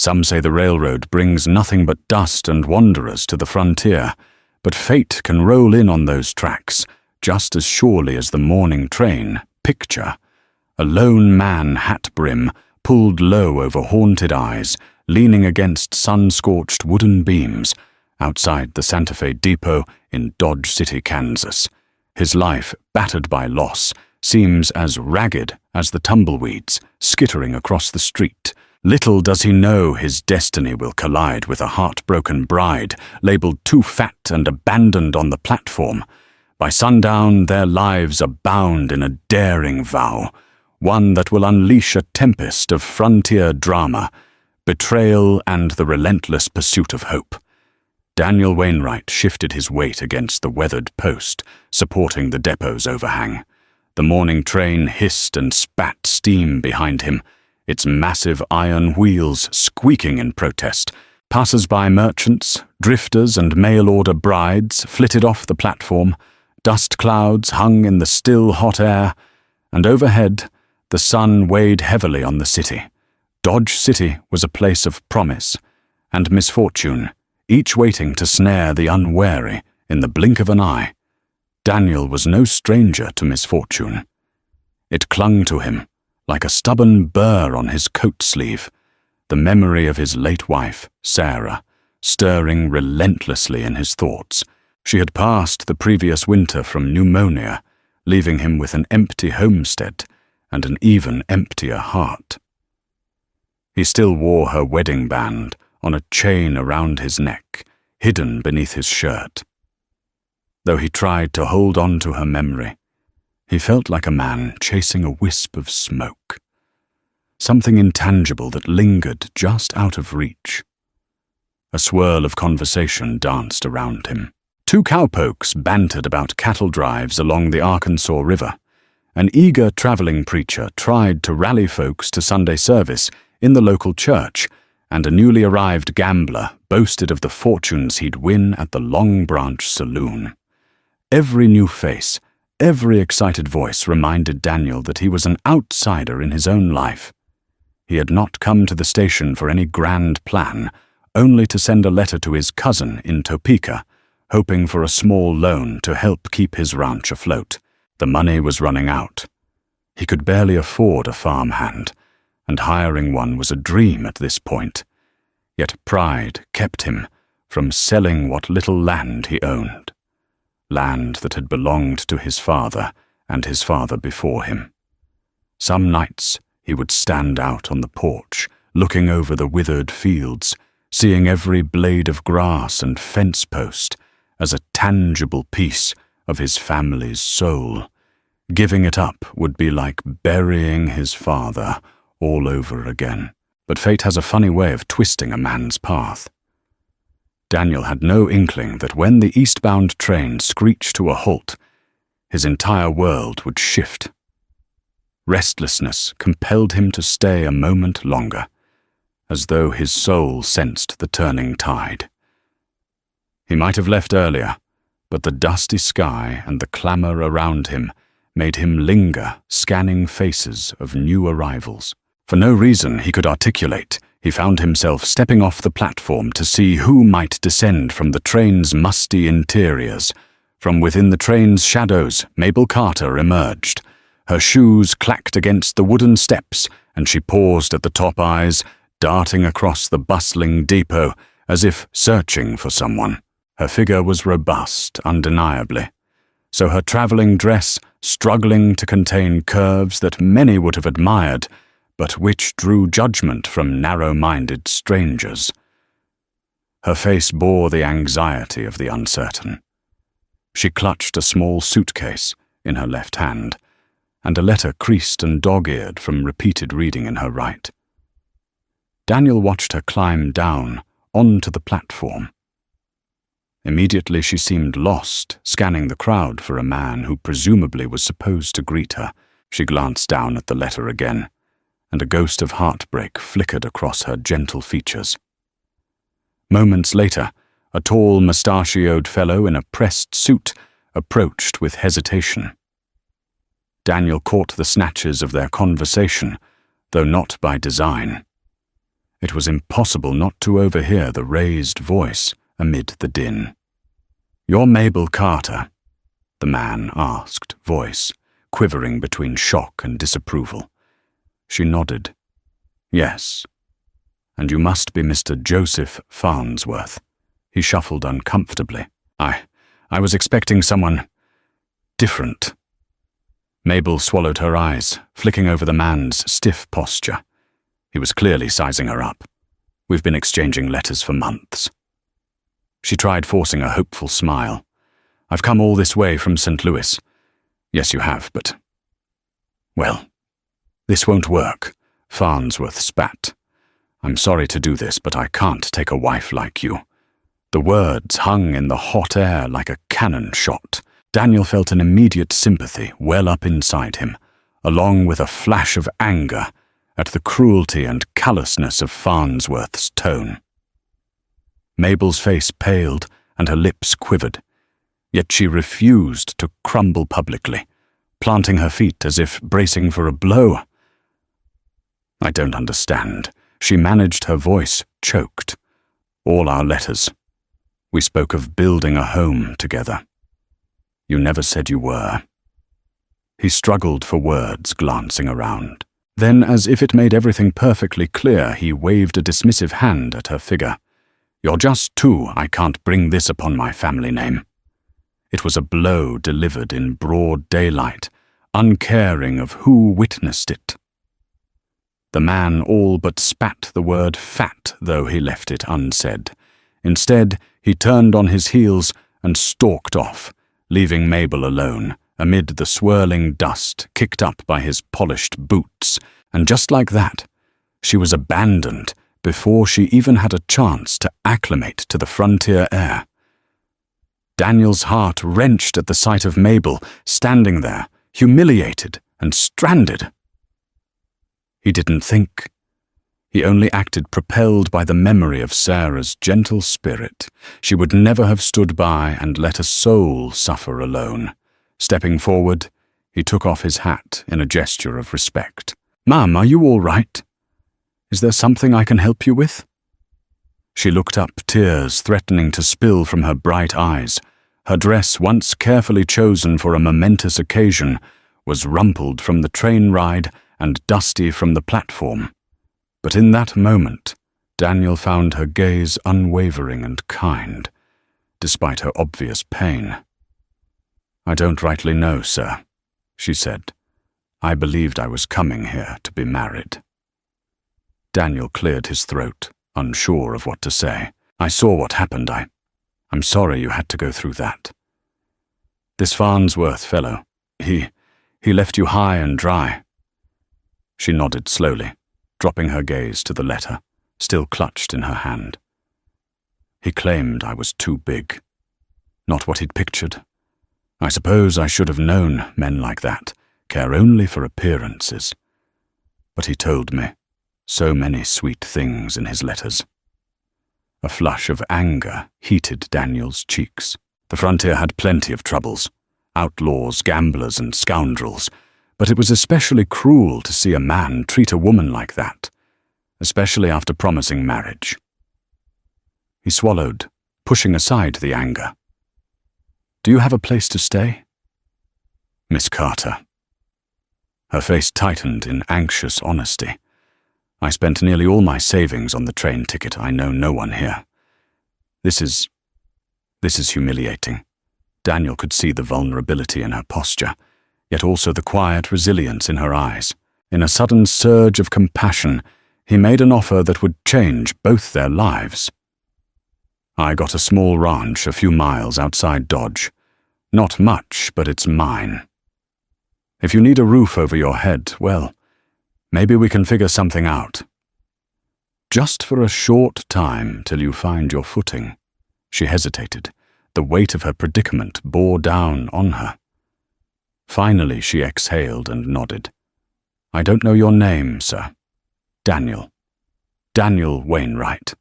Some say the railroad brings nothing but dust and wanderers to the frontier, but fate can roll in on those tracks just as surely as the morning train. Picture a lone man, hat brim pulled low over haunted eyes, leaning against sun-scorched wooden beams outside the Santa Fe Depot in Dodge City, Kansas. His life, battered by loss, seems as ragged as the tumbleweeds skittering across the street. Little does he know his destiny will collide with a heartbroken bride labeled too fat and abandoned on the platform. By sundown, their lives are bound in a daring vow, one that will unleash a tempest of frontier drama, betrayal, and the relentless pursuit of hope. Daniel Wainwright shifted his weight against the weathered post, supporting the depot's overhang. The morning train hissed and spat steam behind him, its massive iron wheels squeaking in protest. Passers-by merchants, drifters, and mail-order brides flitted off the platform. Dust clouds hung in the still hot air, and overhead, the sun weighed heavily on the city. Dodge City was a place of promise and misfortune, each waiting to snare the unwary in the blink of an eye. Daniel was no stranger to misfortune. It clung to him like a stubborn burr on his coat sleeve, the memory of his late wife, Sarah, stirring relentlessly in his thoughts. She had passed the previous winter from pneumonia, leaving him with an empty homestead and an even emptier heart. He still wore her wedding band on a chain around his neck, hidden beneath his shirt. Though he tried to hold on to her memory, he felt like a man chasing a wisp of smoke, something intangible that lingered just out of reach. A swirl of conversation danced around him. Two cowpokes bantered about cattle drives along the Arkansas River. An eager traveling preacher tried to rally folks to Sunday service in the local church, and a newly arrived gambler boasted of the fortunes he'd win at the Long Branch Saloon. Every new face, every excited voice reminded Daniel that he was an outsider in his own life. He had not come to the station for any grand plan, only to send a letter to his cousin in Topeka, hoping for a small loan to help keep his ranch afloat. The money was running out. He could barely afford a farmhand, and hiring one was a dream at this point. Yet pride kept him from selling what little land he owned, land that had belonged to his father and his father before him. Some nights he would stand out on the porch, looking over the withered fields, seeing every blade of grass and fence post as a tangible piece of his family's soul. Giving it up would be like burying his father all over again. But fate has a funny way of twisting a man's path. Daniel had no inkling that when the eastbound train screeched to a halt, his entire world would shift. Restlessness compelled him to stay a moment longer, as though his soul sensed the turning tide. He might have left earlier, but the dusty sky and the clamor around him made him linger, scanning faces of new arrivals. For no reason he could articulate, he found himself stepping off the platform to see who might descend from the train's musty interiors. From within the train's shadows, Mabel Carter emerged. Her shoes clacked against the wooden steps, and she paused at the top eyes, darting across the bustling depot as if searching for someone. Her figure was robust, undeniably, so her traveling dress struggling to contain curves that many would have admired, but which drew judgment from narrow-minded strangers. Her face bore the anxiety of the uncertain. She clutched a small suitcase in her left hand, and a letter creased and dog-eared from repeated reading in her right. Daniel watched her climb down onto the platform. Immediately she seemed lost, scanning the crowd for a man who presumably was supposed to greet her. She glanced down at the letter again, and a ghost of heartbreak flickered across her gentle features. Moments later, a tall, mustachioed fellow in a pressed suit approached with hesitation. Daniel caught the snatches of their conversation, though not by design. It was impossible not to overhear the raised voice amid the din. "You're Mabel Carter?" the man asked, voice quivering between shock and disapproval. She nodded. "Yes. And you must be Mr. Joseph Farnsworth." He shuffled uncomfortably. I was expecting someone different." Mabel swallowed her eyes, flicking over the man's stiff posture. He was clearly sizing her up. "We've been exchanging letters for months." She tried forcing a hopeful smile. "I've come all this way from St. Louis." "Yes, you have, but—" "Well, this won't work," Farnsworth spat. "I'm sorry to do this, but I can't take a wife like you." The words hung in the hot air like a cannon shot. Daniel felt an immediate sympathy well up inside him, along with a flash of anger at the cruelty and callousness of Farnsworth's tone. Mabel's face paled and her lips quivered, yet she refused to crumble publicly, planting her feet as if bracing for a blow. "I don't understand." She managed, her voice choked. "All our letters. We spoke of building a home together. You never said you were." He struggled for words, glancing around. Then, as if it made everything perfectly clear, he waved a dismissive hand at her figure. "You're just two. I can't bring this upon my family name." It was a blow delivered in broad daylight, uncaring of who witnessed it. The man all but spat the word fat, though he left it unsaid. Instead, he turned on his heels and stalked off, leaving Mabel alone, amid the swirling dust kicked up by his polished boots. And just like that, she was abandoned before she even had a chance to acclimate to the frontier air. Daniel's heart wrenched at the sight of Mabel, standing there, humiliated and stranded. He didn't think. He only acted, propelled by the memory of Sarah's gentle spirit. She would never have stood by and let a soul suffer alone. Stepping forward, he took off his hat in a gesture of respect. "Ma'am, are you all right? Is there something I can help you with?" She looked up, tears threatening to spill from her bright eyes. Her dress, once carefully chosen for a momentous occasion, was rumpled from the train ride and dusty from the platform. But in that moment, Daniel found her gaze unwavering and kind, despite her obvious pain. "I don't rightly know, sir," she said. "I believed I was coming here to be married." Daniel cleared his throat, unsure of what to say. "I saw what happened. I'm sorry you had to go through that. This Farnsworth fellow, he left you high and dry." She nodded slowly, dropping her gaze to the letter, still clutched in her hand. "He claimed I was too big. Not what he'd pictured. I suppose I should have known men like that care only for appearances. But he told me so many sweet things in his letters." A flush of anger heated Daniel's cheeks. The frontier had plenty of troubles, outlaws, gamblers, and scoundrels, but it was especially cruel to see a man treat a woman like that, especially after promising marriage. He swallowed, pushing aside the anger. "Do you have a place to stay?" "Miss Carter." Her face tightened in anxious honesty. "I spent nearly all my savings on the train ticket. I know no one here. This is humiliating." Daniel could see the vulnerability in her posture, yet also the quiet resilience in her eyes. In a sudden surge of compassion, he made an offer that would change both their lives. "I got a small ranch a few miles outside Dodge. Not much, but it's mine. If you need a roof over your head, well, maybe we can figure something out. Just for a short time till you find your footing." She hesitated. The weight of her predicament bore down on her. Finally, she exhaled and nodded. "I don't know your name, sir." "Daniel. Daniel Wainwright."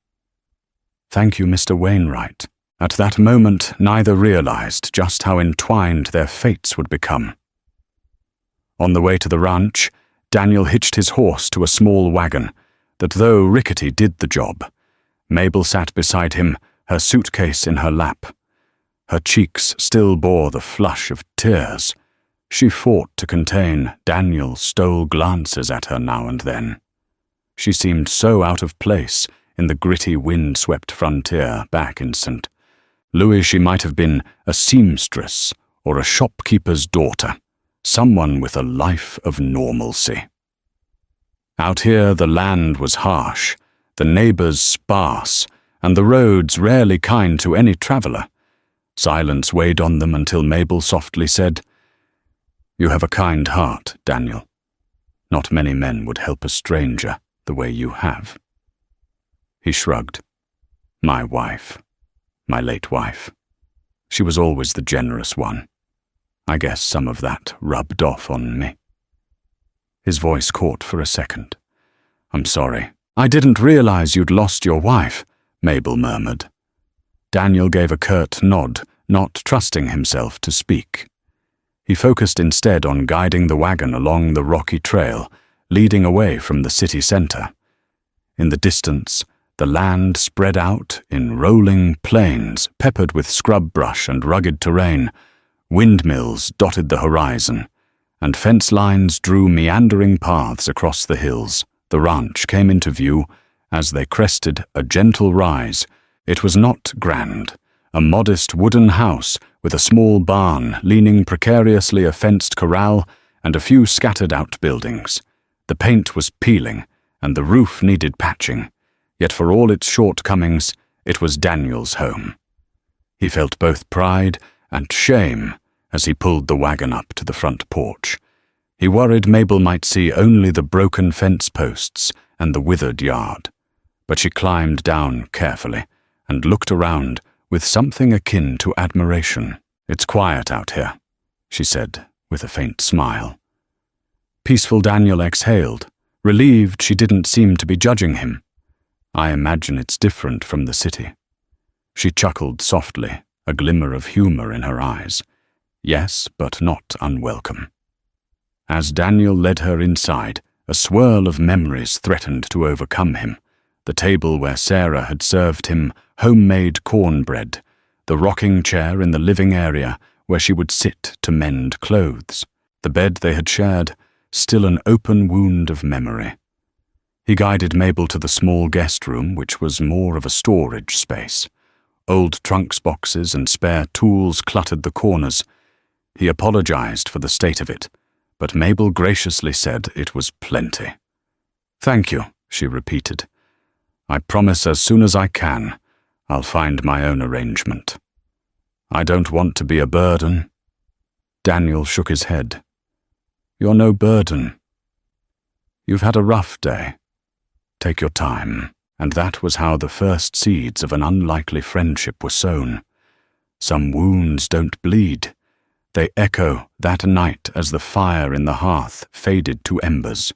"Thank you, Mr. Wainwright." At that moment, neither realized just how entwined their fates would become. On the way to the ranch, Daniel hitched his horse to a small wagon, that though rickety did the job, Mabel sat beside him, her suitcase in her lap. Her cheeks still bore the flush of tears. She fought to contain. Daniel stole glances at her now and then. She seemed so out of place in the gritty wind-swept frontier back in St. Louis. She might have been a seamstress or a shopkeeper's daughter, someone with a life of normalcy. Out here the land was harsh, the neighbours sparse, and the roads rarely kind to any traveller. Silence weighed on them until Mabel softly said, "You have a kind heart, Daniel. Not many men would help a stranger the way you have." He shrugged. "My wife. My late wife. She was always the generous one. I guess some of that rubbed off on me." His voice caught for a second. "I'm sorry. I didn't realize you'd lost your wife," Mabel murmured. Daniel gave a curt nod, not trusting himself to speak. He focused instead on guiding the wagon along the rocky trail, leading away from the city center. In the distance, the land spread out in rolling plains, peppered with scrub brush and rugged terrain. Windmills dotted the horizon, and fence lines drew meandering paths across the hills. The ranch came into view as they crested a gentle rise. It was not grand, a modest wooden house with a small barn leaning precariously, a fenced corral, and a few scattered outbuildings. The paint was peeling, and the roof needed patching, yet for all its shortcomings, it was Daniel's home. He felt both pride and shame as he pulled the wagon up to the front porch. He worried Mabel might see only the broken fence posts and the withered yard, but she climbed down carefully and looked around with something akin to admiration. "It's quiet out here," she said with a faint smile. Peaceful Daniel exhaled, relieved she didn't seem to be judging him. "I imagine it's different from the city." She chuckled softly, a glimmer of humor in her eyes. Yes, but not unwelcome. As Daniel led her inside, a swirl of memories threatened to overcome him. The table where Sarah had served him homemade cornbread, the rocking chair in the living area where she would sit to mend clothes, the bed they had shared, still an open wound of memory. He guided Mabel to the small guest room, which was more of a storage space. Old trunks boxes and spare tools cluttered the corners. He apologized for the state of it, but Mabel graciously said it was plenty. "Thank you," she repeated. "I promise as soon as I can, I'll find my own arrangement. I don't want to be a burden." Daniel shook his head. "You're no burden. You've had a rough day. Take your time." And that was how the first seeds of an unlikely friendship were sown. Some wounds don't bleed. They echo that night as the fire in the hearth faded to embers.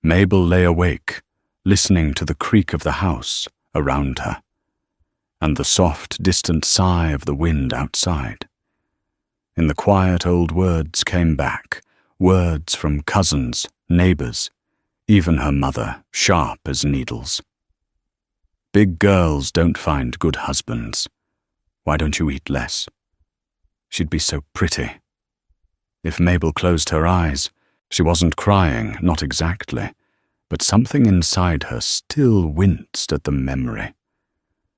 Mabel lay awake, listening to the creak of the house around her, and the soft, distant sigh of the wind outside. In the quiet, old words came back, words from cousins, neighbors, even her mother, sharp as needles. "Big girls don't find good husbands. Why don't you eat less? She'd be so pretty." If Mabel closed her eyes, she wasn't crying, not exactly, but something inside her still winced at the memory.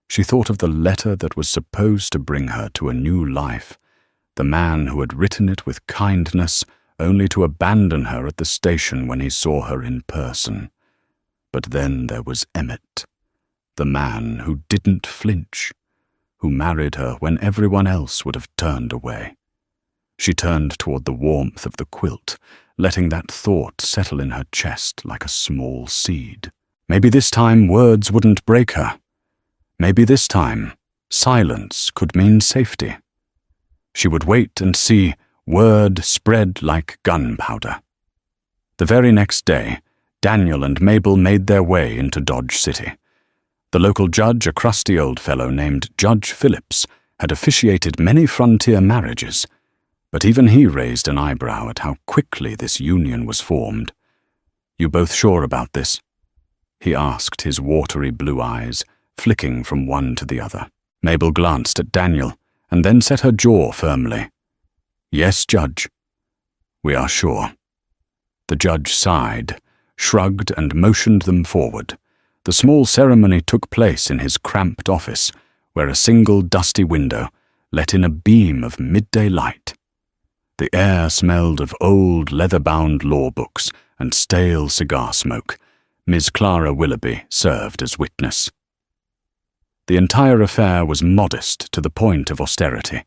She thought of the letter that was supposed to bring her to a new life, the man who had written it with kindness only to abandon her at the station when he saw her in person. But then there was Emmett, the man who didn't flinch, who married her when everyone else would have turned away. She turned toward the warmth of the quilt, letting that thought settle in her chest like a small seed. Maybe this time words wouldn't break her. Maybe this time silence could mean safety. She would wait and see. Word spread like gunpowder. The very next day, Daniel and Mabel made their way into Dodge City. The local judge, a crusty old fellow named Judge Phillips, had officiated many frontier marriages, but even he raised an eyebrow at how quickly this union was formed. "You both sure about this?" he asked, his watery blue eyes flicking from one to the other. Mabel glanced at Daniel and then set her jaw firmly. "Yes, Judge. We are sure." The judge sighed, shrugged, and motioned them forward. The small ceremony took place in his cramped office, where a single dusty window let in a beam of midday light. The air smelled of old leather-bound law books and stale cigar smoke. Miss Clara Willoughby served as witness. The entire affair was modest to the point of austerity.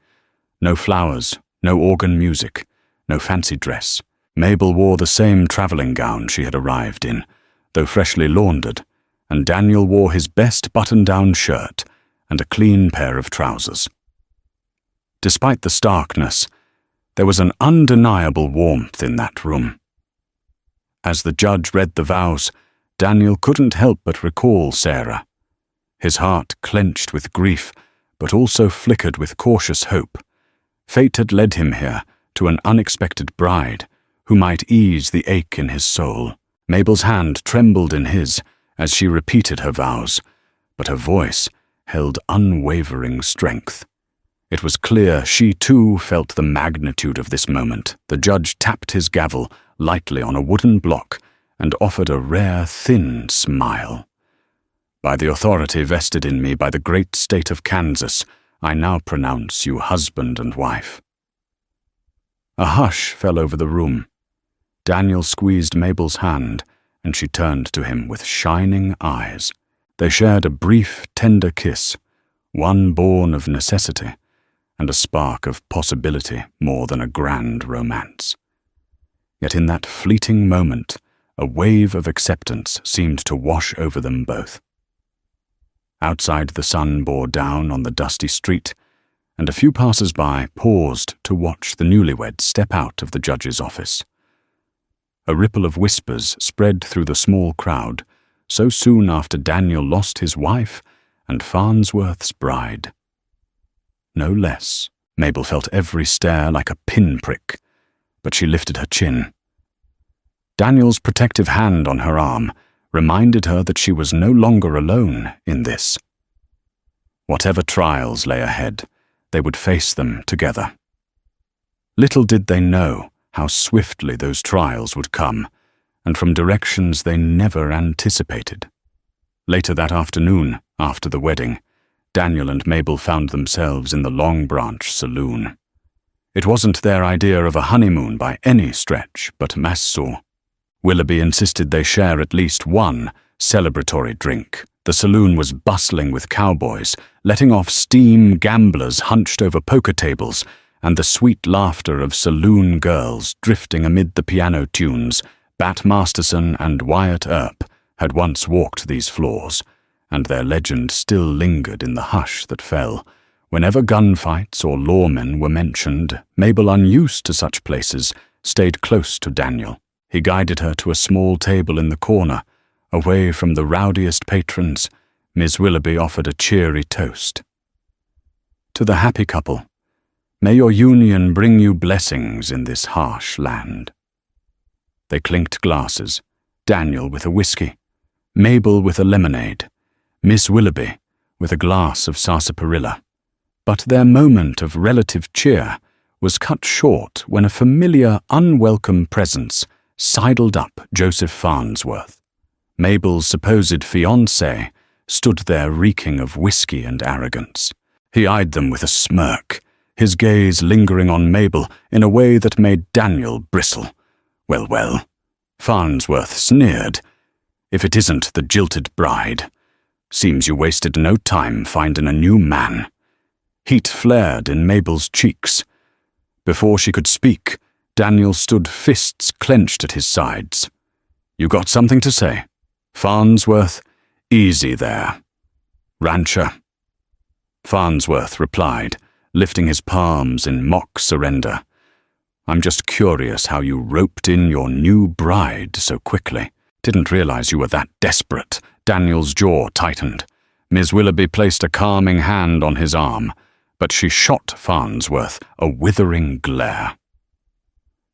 No flowers, no organ music, no fancy dress. Mabel wore the same travelling gown she had arrived in, though freshly laundered, and Daniel wore his best button-down shirt and a clean pair of trousers. Despite the starkness, there was an undeniable warmth in that room. As the judge read the vows, Daniel couldn't help but recall Sarah. His heart clenched with grief, but also flickered with cautious hope. Fate had led him here to an unexpected bride who might ease the ache in his soul. Mabel's hand trembled in his as she repeated her vows, but her voice held unwavering strength. It was clear she too felt the magnitude of this moment. The judge tapped his gavel lightly on a wooden block and offered a rare, thin smile. "By the authority vested in me by the great state of Kansas, I now pronounce you husband and wife." A hush fell over the room. Daniel squeezed Mabel's hand, and she turned to him with shining eyes. They shared a brief, tender kiss, one born of necessity, and a spark of possibility more than a grand romance. Yet in that fleeting moment, a wave of acceptance seemed to wash over them both. Outside, the sun bore down on the dusty street, and a few passers-by paused to watch the newlyweds step out of the judge's office. A ripple of whispers spread through the small crowd so soon after Daniel lost his wife and Farnsworth's bride. No less. Mabel felt every stare like a pinprick, but she lifted her chin. Daniel's protective hand on her arm reminded her that she was no longer alone in this. Whatever trials lay ahead, they would face them together. Little did they know how swiftly those trials would come, and from directions they never anticipated. Later that afternoon, after the wedding, Daniel and Mabel found themselves in the Long Branch Saloon. It wasn't their idea of a honeymoon by any stretch, but Massou. Willoughby insisted they share at least one celebratory drink. The saloon was bustling with cowboys, letting off steam, gamblers hunched over poker tables, and the sweet laughter of saloon girls drifting amid the piano tunes. Bat Masterson and Wyatt Earp had once walked these floors, and their legend still lingered in the hush that fell. Whenever gunfights or lawmen were mentioned, Mabel, unused to such places, stayed close to Daniel. He guided her to a small table in the corner. Away from the rowdiest patrons, Miss Willoughby offered a cheery toast. "To the happy couple, may your union bring you blessings in this harsh land." They clinked glasses, Daniel with a whiskey, Mabel with a lemonade, Miss Willoughby with a glass of sarsaparilla. But their moment of relative cheer was cut short when a familiar, unwelcome presence sidled up Joseph Farnsworth. Mabel's supposed fiancé stood there reeking of whiskey and arrogance. He eyed them with a smirk, his gaze lingering on Mabel in a way that made Daniel bristle. "Well, well," Farnsworth sneered, "if it isn't the jilted bride. Seems you wasted no time finding a new man." Heat flared in Mabel's cheeks. Before she could speak, Daniel stood, fists clenched at his sides. "You got something to say? Farnsworth, easy there." "Rancher." Farnsworth replied, lifting his palms in mock surrender. "I'm just curious how you roped in your new bride so quickly. Didn't realize you were that desperate." Daniel's jaw tightened. Miss Willoughby placed a calming hand on his arm, but she shot Farnsworth a withering glare.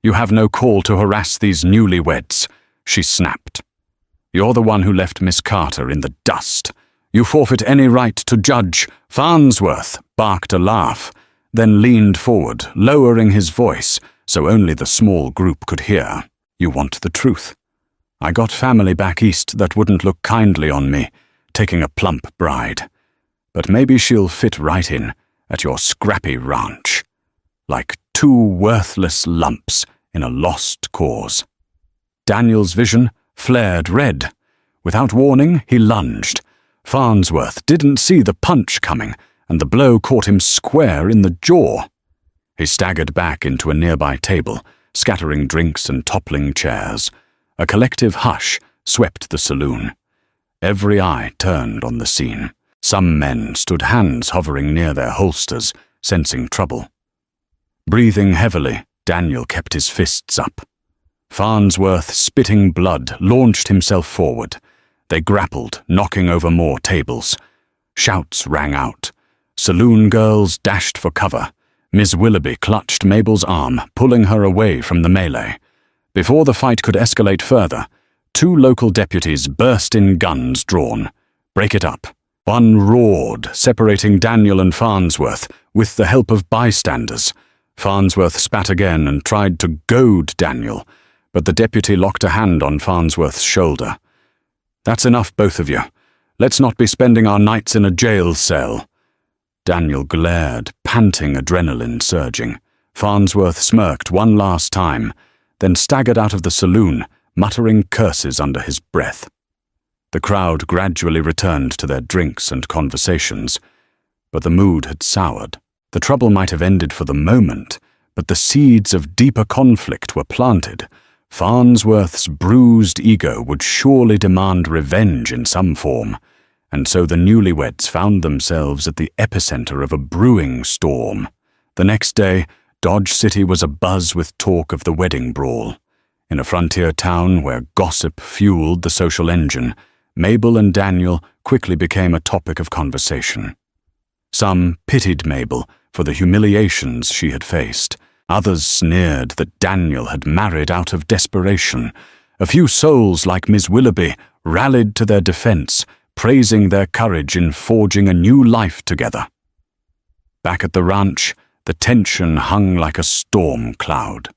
"You have no call to harass these newlyweds," she snapped. You're the one who left Miss Carter in the dust. You forfeit any right to judge." Farnsworth barked a laugh, then leaned forward, lowering his voice so only the small group could hear. "You want the truth. I got family back east that wouldn't look kindly on me, taking a plump bride. But maybe she'll fit right in at your scrappy ranch, like two worthless lumps in a lost cause." Daniel's vision flared red. Without warning, he lunged. Farnsworth didn't see the punch coming, and the blow caught him square in the jaw. He staggered back into a nearby table, scattering drinks and toppling chairs. A collective hush swept the saloon. Every eye turned on the scene. Some men stood hands hovering near their holsters, sensing trouble. Breathing heavily, Daniel kept his fists up. Farnsworth, spitting blood, launched himself forward. They grappled, knocking over more tables. Shouts rang out. Saloon girls dashed for cover. Miss Willoughby clutched Mabel's arm, pulling her away from the melee. Before the fight could escalate further, two local deputies burst in, guns drawn. "Break it up." One roared, separating Daniel and Farnsworth with the help of bystanders. Farnsworth spat again and tried to goad Daniel, but the deputy locked a hand on Farnsworth's shoulder. "That's enough, both of you. Let's not be spending our nights in a jail cell." Daniel glared, panting, adrenaline surging. Farnsworth smirked one last time, then staggered out of the saloon, muttering curses under his breath. The crowd gradually returned to their drinks and conversations, but the mood had soured. The trouble might have ended for the moment, but the seeds of deeper conflict were planted. Farnsworth's bruised ego would surely demand revenge in some form, and so the newlyweds found themselves at the epicenter of a brewing storm. The next day, Dodge City was abuzz with talk of the wedding brawl. In a frontier town where gossip fueled the social engine, Mabel and Daniel quickly became a topic of conversation. Some pitied Mabel for the humiliations she had faced. Others sneered that Daniel had married out of desperation. A few souls like Miss Willoughby rallied to their defense, praising their courage in forging a new life together. Back at the ranch, the tension hung like a storm cloud.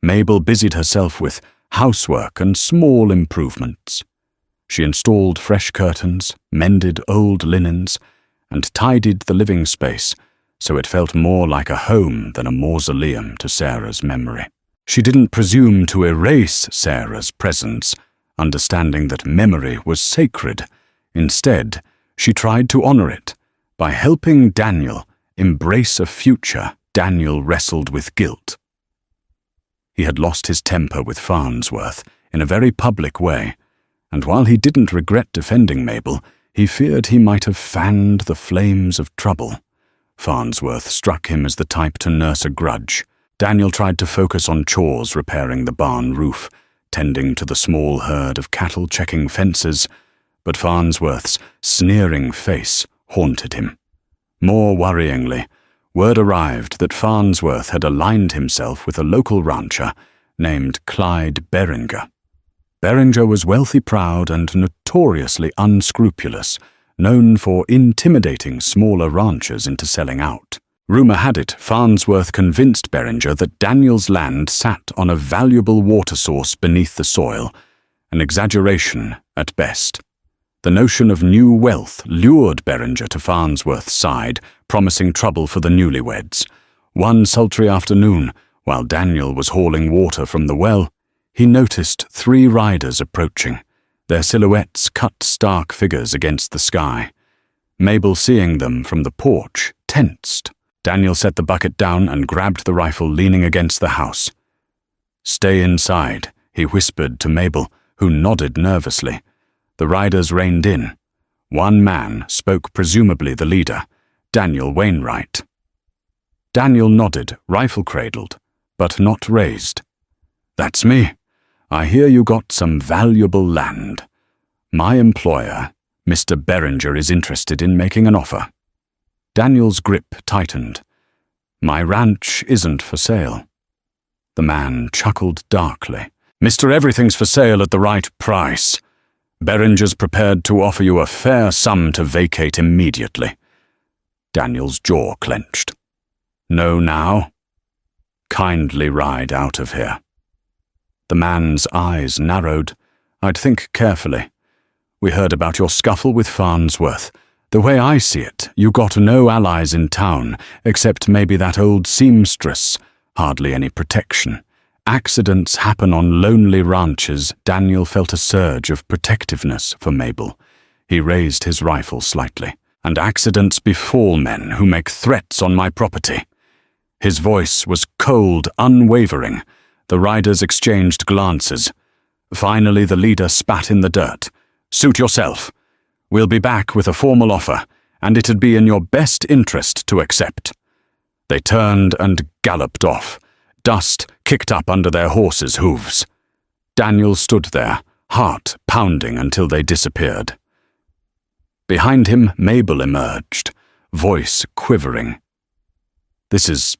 Mabel busied herself with housework and small improvements. She installed fresh curtains, mended old linens, and tidied the living space so it felt more like a home than a mausoleum to Sarah's memory. She didn't presume to erase Sarah's presence, understanding that memory was sacred. Instead, she tried to honor it by helping Daniel embrace a future Daniel wrestled with guilt. He had lost his temper with Farnsworth in a very public way, and while he didn't regret defending Mabel, he feared he might have fanned the flames of trouble. Farnsworth struck him as the type to nurse a grudge. Daniel tried to focus on chores, repairing the barn roof, tending to the small herd of cattle, checking fences, but Farnsworth's sneering face haunted him. More worryingly, word arrived that Farnsworth had aligned himself with a local rancher named Clyde Beringer. Beringer was wealthy, proud, and notoriously unscrupulous, known for intimidating smaller ranchers into selling out. Rumor had it Farnsworth convinced Beringer that Daniel's land sat on a valuable water source beneath the soil, an exaggeration at best. The notion of new wealth lured Beringer to Farnsworth's side, promising trouble for the newlyweds. One sultry afternoon, while Daniel was hauling water from the well, he noticed 3 riders approaching. Their silhouettes cut stark figures against the sky. Mabel, seeing them from the porch, tensed. Daniel set the bucket down and grabbed the rifle leaning against the house. "Stay inside," he whispered to Mabel, who nodded nervously. The riders reined in. One man spoke, presumably the leader, Daniel Wainwright. Daniel nodded, rifle cradled, but not raised. "That's me. I hear you got some valuable land. My employer, Mr. Beringer, is interested in making an offer." Daniel's grip tightened. "My ranch isn't for sale." The man chuckled darkly. Mr. Everything's for sale at the right price. Beringer's prepared to offer you a fair sum to vacate immediately. Daniel's jaw clenched. No now? Kindly ride out of here. The man's eyes narrowed. I'd think carefully. We heard about your scuffle with Farnsworth. The way I see it, you got no allies in town, except maybe that old seamstress. Hardly any protection. Accidents happen on lonely ranches. Daniel felt a surge of protectiveness for Mabel. He raised his rifle slightly. And accidents befall men who make threats on my property. His voice was cold, unwavering. The riders exchanged glances. Finally, the leader spat in the dirt. Suit yourself. We'll be back with a formal offer, and it'd be in your best interest to accept. They turned and galloped off. Dust kicked up under their horses' hooves. Daniel stood there, heart pounding until they disappeared. Behind him, Mabel emerged, voice quivering. This is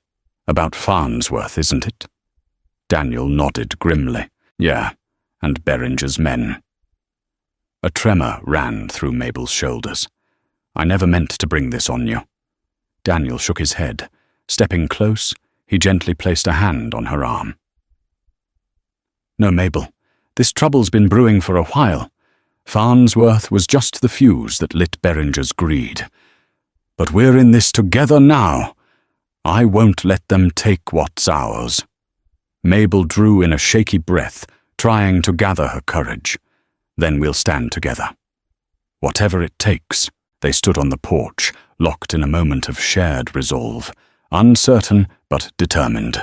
about Farnsworth, isn't it? Daniel nodded grimly. Yeah, and Beringer's men. A tremor ran through Mabel's shoulders. I never meant to bring this on you. Daniel shook his head. Stepping close, he gently placed a hand on her arm. No, Mabel, this trouble's been brewing for a while. Farnsworth was just the fuse that lit Beringer's greed. But we're in this together now. I won't let them take what's ours. Mabel drew in a shaky breath, trying to gather her courage. Then we'll stand together. Whatever it takes. They stood on the porch, locked in a moment of shared resolve, uncertain but determined.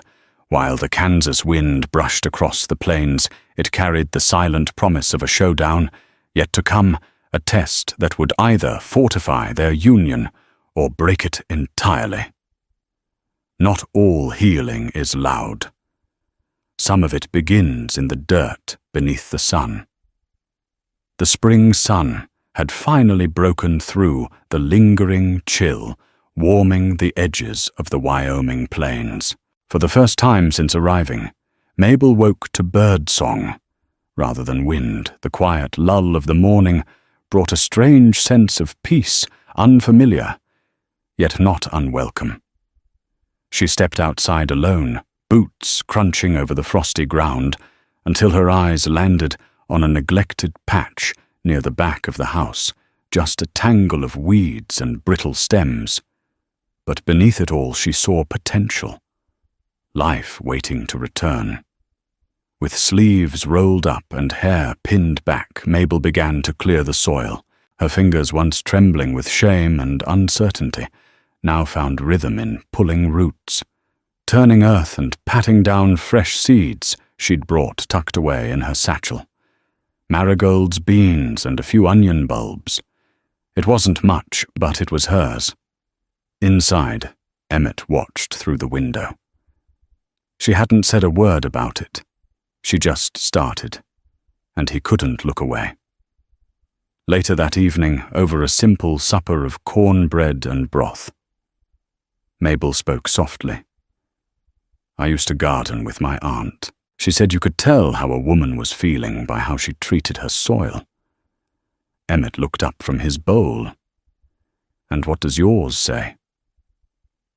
While the Kansas wind brushed across the plains, it carried the silent promise of a showdown, yet to come, a test that would either fortify their union or break it entirely. Not all healing is loud. Some of it begins in the dirt beneath the sun. The spring sun had finally broken through the lingering chill, warming the edges of the Wyoming plains. For the first time since arriving, Mabel woke to bird song. Rather than wind, the quiet lull of the morning brought a strange sense of peace, unfamiliar, yet not unwelcome. She stepped outside alone, boots crunching over the frosty ground, until her eyes landed on a neglected patch near the back of the house, just a tangle of weeds and brittle stems. But beneath it all she saw potential, life waiting to return. With sleeves rolled up and hair pinned back, Mabel began to clear the soil. Her fingers, once trembling with shame and uncertainty, now found rhythm in pulling roots, turning earth and patting down fresh seeds she'd brought tucked away in her satchel. Marigolds, beans, and a few onion bulbs. It wasn't much, but it was hers. Inside, Emmett watched through the window. She hadn't said a word about it. She just started, and he couldn't look away. Later that evening, over a simple supper of cornbread and broth, Mabel spoke softly. I used to garden with my aunt. She said you could tell how a woman was feeling by how she treated her soil. Emmett looked up from his bowl. And what does yours say?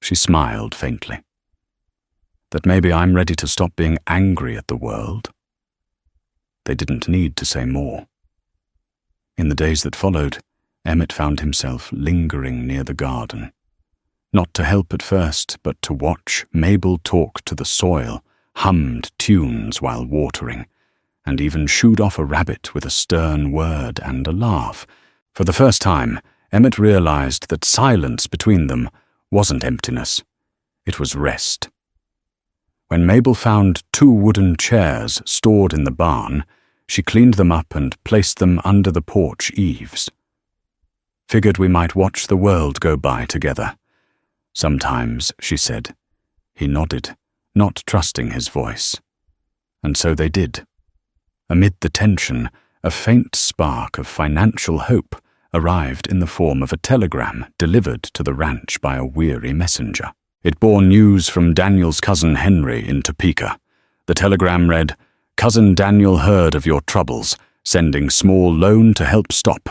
She smiled faintly. That maybe I'm ready to stop being angry at the world. They didn't need to say more. In the days that followed, Emmett found himself lingering near the garden. Not to help at first, but to watch Mabel talk to the soil, hummed tunes while watering, and even shooed off a rabbit with a stern word and a laugh. For the first time, Emmett realized that silence between them wasn't emptiness. It was rest. When Mabel found 2 wooden chairs stored in the barn, she cleaned them up and placed them under the porch eaves. Figured we might watch the world go by together. Sometimes, she said. He nodded, not trusting his voice. And so they did. Amid the tension, a faint spark of financial hope arrived in the form of a telegram delivered to the ranch by a weary messenger. It bore news from Daniel's cousin Henry in Topeka. The telegram read, Cousin Daniel heard of your troubles, sending small loan to help stop.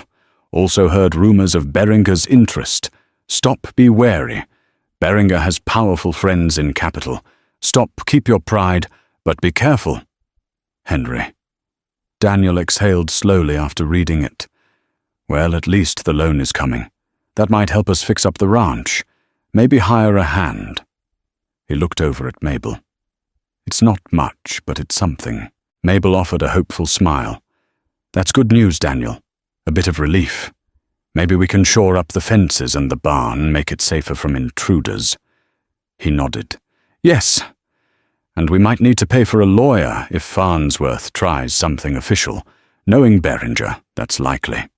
Also heard rumors of Beringer's interest. Stop, be wary. Beringer has powerful friends in capital. Stop, keep your pride, but be careful. Henry. Daniel exhaled slowly after reading it. Well, at least the loan is coming. That might help us fix up the ranch. Maybe hire a hand. He looked over at Mabel. It's not much, but it's something. Mabel offered a hopeful smile. That's good news, Daniel. A bit of relief. Maybe we can shore up the fences and the barn, make it safer from intruders. He nodded. Yes. And we might need to pay for a lawyer if Farnsworth tries something official. Knowing Beringer, that's likely.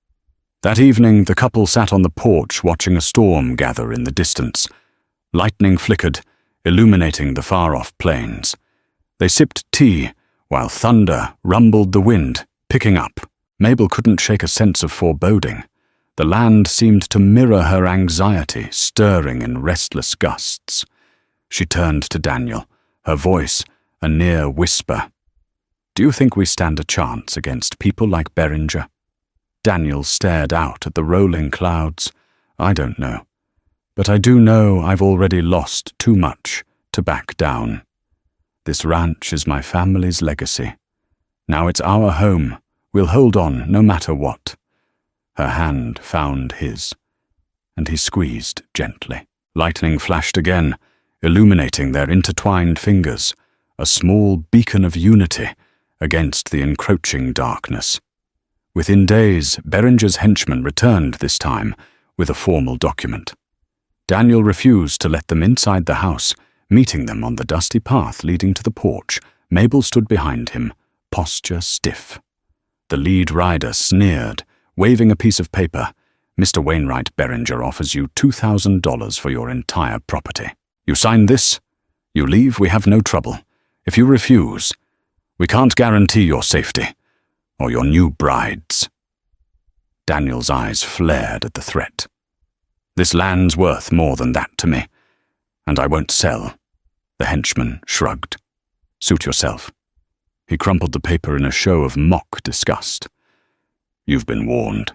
That evening, the couple sat on the porch watching a storm gather in the distance. Lightning flickered, illuminating the far-off plains. They sipped tea, while thunder rumbled the wind, picking up. Mabel couldn't shake a sense of foreboding. The land seemed to mirror her anxiety, stirring in restless gusts. She turned to Daniel, her voice a near whisper. Do you think we stand a chance against people like Beringer? Daniel stared out at the rolling clouds. I don't know. But I do know I've already lost too much to back down. This ranch is my family's legacy. Now it's our home. We'll hold on no matter what. Her hand found his, and he squeezed gently. Lightning flashed again, illuminating their intertwined fingers, a small beacon of unity against the encroaching darkness. Within days, Beringer's henchmen returned this time with a formal document. Daniel refused to let them inside the house, meeting them on the dusty path leading to the porch. Mabel stood behind him, posture stiff. The lead rider sneered, waving a piece of paper. Mr. Wainwright Beringer offers you $2,000 for your entire property. You sign this, you leave, we have no trouble. If you refuse, we can't guarantee your safety, or your new bride's. Daniel's eyes flared at the threat. This land's worth more than that to me, and I won't sell. The henchman shrugged. Suit yourself. He crumpled the paper in a show of mock disgust. You've been warned.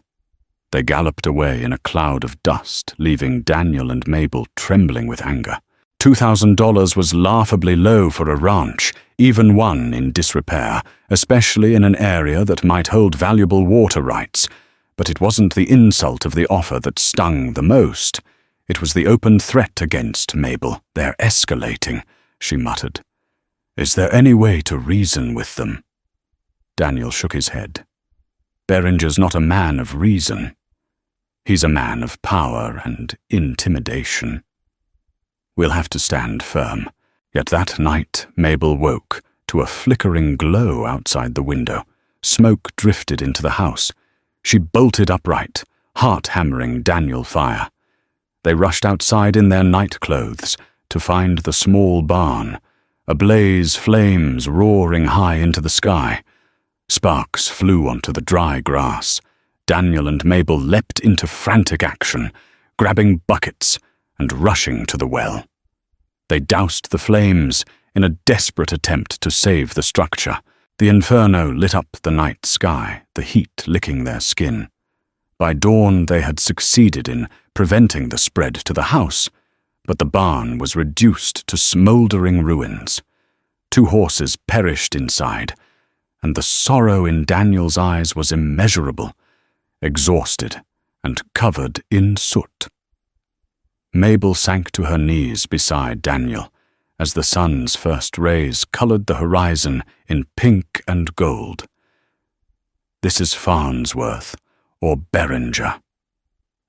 They galloped away in a cloud of dust, leaving Daniel and Mabel trembling with anger. $2,000 was laughably low for a ranch, even one in disrepair, especially in an area that might hold valuable water rights. But it wasn't the insult of the offer that stung the most. It was the open threat against Mabel. They're escalating, she muttered. Is there any way to reason with them? Daniel shook his head. Beringer's not a man of reason. He's a man of power and intimidation. We'll have to stand firm. Yet that night, Mabel woke to a flickering glow outside the window. Smoke drifted into the house. She bolted upright, heart hammering Daniel fire. They rushed outside in their night clothes to find the small barn, ablaze, flames roaring high into the sky. Sparks flew onto the dry grass. Daniel and Mabel leapt into frantic action, grabbing buckets and rushing to the well. They doused the flames in a desperate attempt to save the structure. The inferno lit up the night sky, the heat licking their skin. By dawn they had succeeded in preventing the spread to the house, but the barn was reduced to smouldering ruins. 2 horses perished inside, and the sorrow in Daniel's eyes was immeasurable, exhausted and covered in soot. Mabel sank to her knees beside Daniel as the sun's first rays colored the horizon in pink and gold. This is Farnsworth, or Beringer,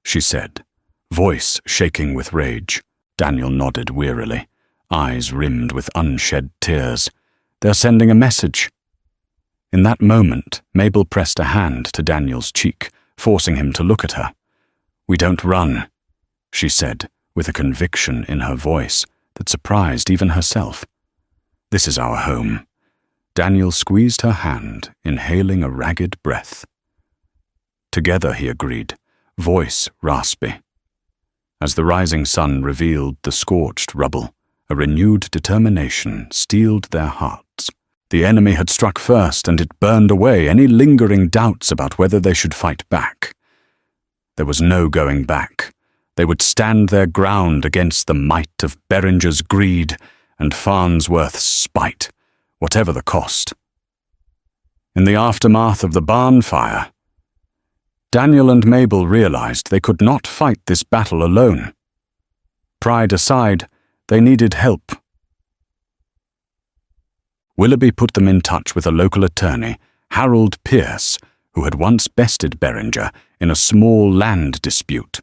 she said, voice shaking with rage. Daniel nodded wearily, eyes rimmed with unshed tears. They're sending a message. In that moment, Mabel pressed a hand to Daniel's cheek, forcing him to look at her. We don't run, she said, with a conviction in her voice that surprised even herself. This is our home. Daniel squeezed her hand, inhaling a ragged breath. Together, he agreed, voice raspy. As the rising sun revealed the scorched rubble, a renewed determination steeled their hearts. The enemy had struck first, and it burned away any lingering doubts about whether they should fight back. There was no going back. They would stand their ground against the might of Beringer's greed and Farnsworth's spite, whatever the cost. In the aftermath of the barn fire, Daniel and Mabel realized they could not fight this battle alone. Pride aside, they needed help. Willoughby put them in touch with a local attorney, Harold Pierce, who had once bested Beringer in a small land dispute.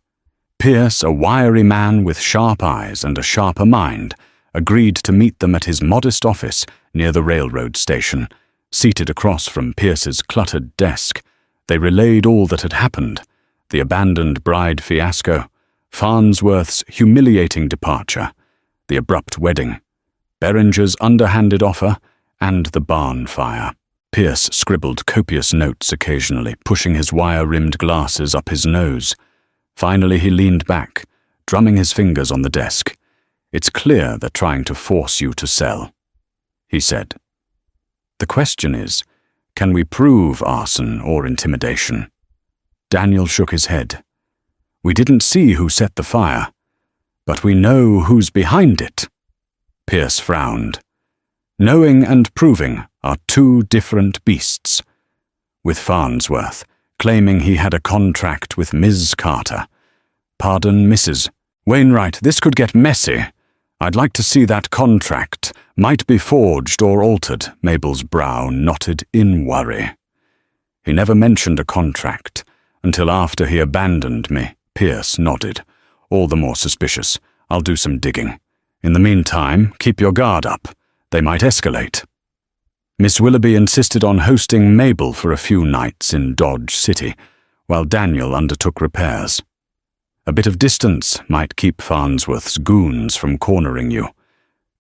Pierce, a wiry man with sharp eyes and a sharper mind, agreed to meet them at his modest office near the railroad station. Seated across from Pierce's cluttered desk, they relayed all that had happened: the abandoned bride fiasco, Farnsworth's humiliating departure, the abrupt wedding, Beringer's underhanded offer, and the barn fire. Pierce scribbled copious notes occasionally, pushing his wire-rimmed glasses up his nose. Finally he leaned back, drumming his fingers on the desk. "It's clear they're trying to force you to sell," he said. "The question is, can we prove arson or intimidation?" Daniel shook his head. "We didn't see who set the fire, but we know who's behind it." Pierce frowned. "Knowing and proving are two different beasts. With Farnsworth claiming he had a contract with Ms. Carter. Pardon, Mrs. Wainwright, this could get messy. I'd like to see that contract. Might be forged or altered." Mabel's brow knotted in worry. "He never mentioned a contract until after he abandoned me." Pierce nodded. "All the more suspicious. I'll do some digging. In the meantime, keep your guard up. They might escalate." Miss Willoughby insisted on hosting Mabel for a few nights in Dodge City, while Daniel undertook repairs. "A bit of distance might keep Farnsworth's goons from cornering you."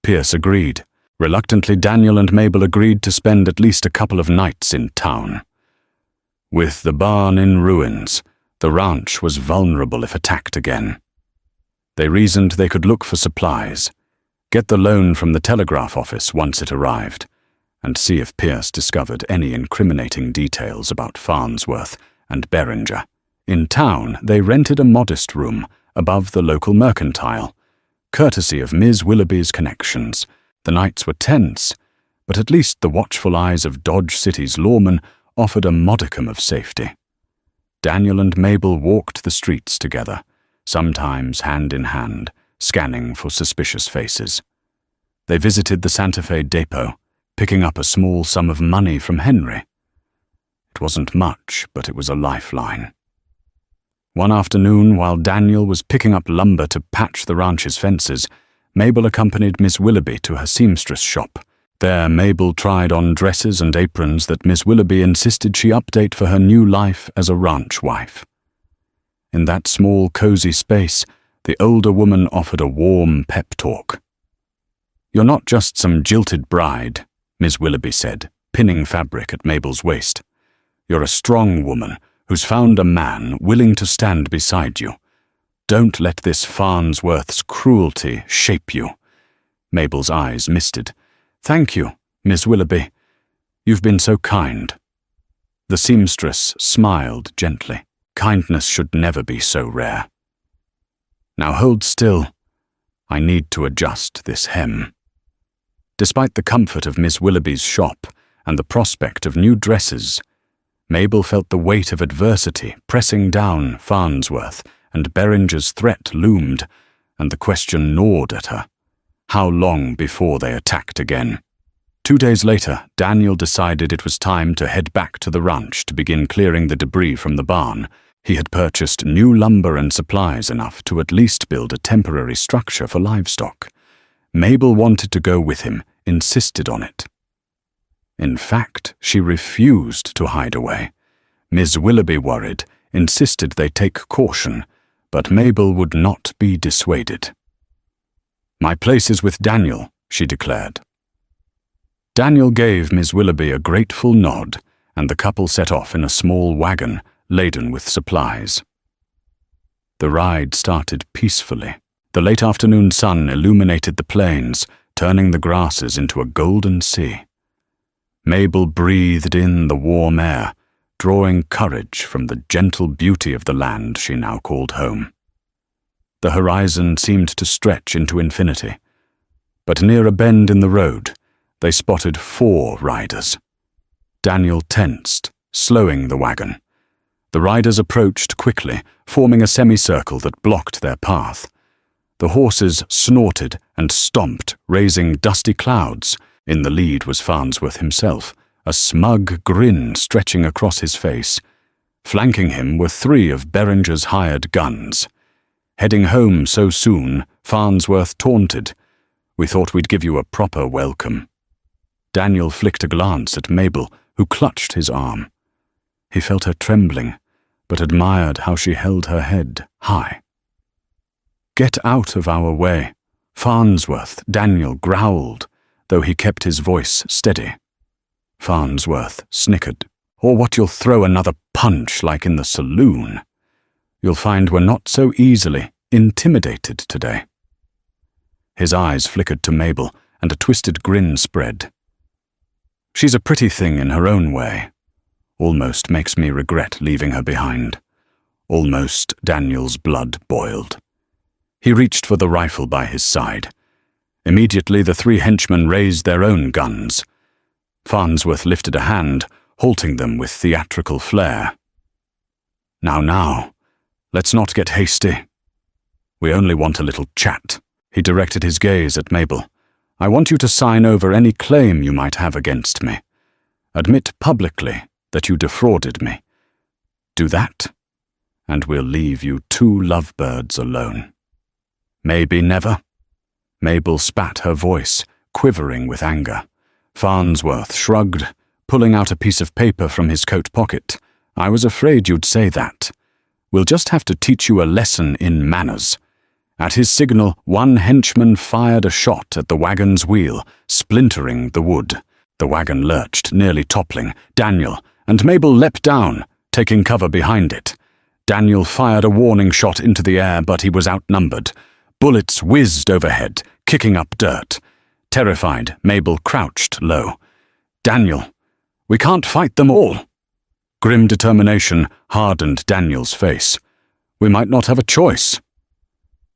Pierce agreed. Reluctantly, Daniel and Mabel agreed to spend at least a couple of nights in town. With the barn in ruins, the ranch was vulnerable if attacked again. They reasoned they could look for supplies, get the loan from the telegraph office once it arrived, and see if Pierce discovered any incriminating details about Farnsworth and Beringer. In town, they rented a modest room above the local mercantile, courtesy of Ms. Willoughby's connections. The nights were tense, but at least the watchful eyes of Dodge City's lawmen offered a modicum of safety. Daniel and Mabel walked the streets together, sometimes hand in hand, scanning for suspicious faces. They visited the Santa Fe depot, picking up a small sum of money from Henry. It wasn't much, but it was a lifeline. One afternoon, while Daniel was picking up lumber to patch the ranch's fences, Mabel accompanied Miss Willoughby to her seamstress shop. There, Mabel tried on dresses and aprons that Miss Willoughby insisted she update for her new life as a ranch wife. In that small, cozy space, the older woman offered a warm pep talk. "You're not just some jilted bride," Miss Willoughby said, pinning fabric at Mabel's waist. "You're a strong woman who's found a man willing to stand beside you. Don't let this Farnsworth's cruelty shape you." Mabel's eyes misted. "Thank you, Miss Willoughby. You've been so kind." The seamstress smiled gently. Kindness should never be so rare. "Now hold still. I need to adjust this hem." Despite the comfort of Miss Willoughby's shop and the prospect of new dresses, Mabel felt the weight of adversity pressing down Farnsworth, and Beringer's threat loomed, and the question gnawed at her. How long before they attacked again? 2 days later, Daniel decided it was time to head back to the ranch to begin clearing the debris from the barn. He had purchased new lumber and supplies enough to at least build a temporary structure for livestock. Mabel wanted to go with him, insisted on it. In fact, she refused to hide away. Miss Willoughby worried, insisted they take caution, but Mabel would not be dissuaded. "My place is with Daniel," she declared. Daniel gave Miss Willoughby a grateful nod, and the couple set off in a small wagon laden with supplies. The ride started peacefully. The late afternoon sun illuminated the plains, turning the grasses into a golden sea. Mabel breathed in the warm air, drawing courage from the gentle beauty of the land she now called home. The horizon seemed to stretch into infinity, but near a bend in the road, they spotted 4 riders. Daniel tensed, slowing the wagon. The riders approached quickly, forming a semicircle that blocked their path. The horses snorted and stomped, raising dusty clouds. In the lead was Farnsworth himself, a smug grin stretching across his face. Flanking him were 3 of Beringer's hired guns. Heading home so soon, Farnsworth taunted. "We thought we'd give you a proper welcome." Daniel flicked a glance at Mabel, who clutched his arm. He felt her trembling, but admired how she held her head high. "Get out of our way," Farnsworth, Daniel growled, though he kept his voice steady. Farnsworth snickered. "Or what, you'll throw another punch like in the saloon? You'll find we're not so easily intimidated today." His eyes flickered to Mabel, and a twisted grin spread. "She's a pretty thing in her own way. Almost makes me regret leaving her behind." Almost Daniel's blood boiled. He reached for the rifle by his side. Immediately the 3 henchmen raised their own guns. Farnsworth lifted a hand, halting them with theatrical flair. Now, let's not get hasty. We only want a little chat." He directed his gaze at Mabel. "I want you to sign over any claim you might have against me. Admit publicly that you defrauded me. Do that, and we'll leave you 2 lovebirds alone." "Maybe never." Mabel spat her voice, quivering with anger. Farnsworth shrugged, pulling out a piece of paper from his coat pocket. "I was afraid you'd say that. We'll just have to teach you a lesson in manners." At his signal, 1 henchman fired a shot at the wagon's wheel, splintering the wood. The wagon lurched, nearly toppling Daniel, and Mabel leapt down, taking cover behind it. Daniel fired a warning shot into the air, but he was outnumbered. Bullets whizzed overhead, kicking up dirt. Terrified, Mabel crouched low. "Daniel, we can't fight them all." Grim determination hardened Daniel's face. "We might not have a choice."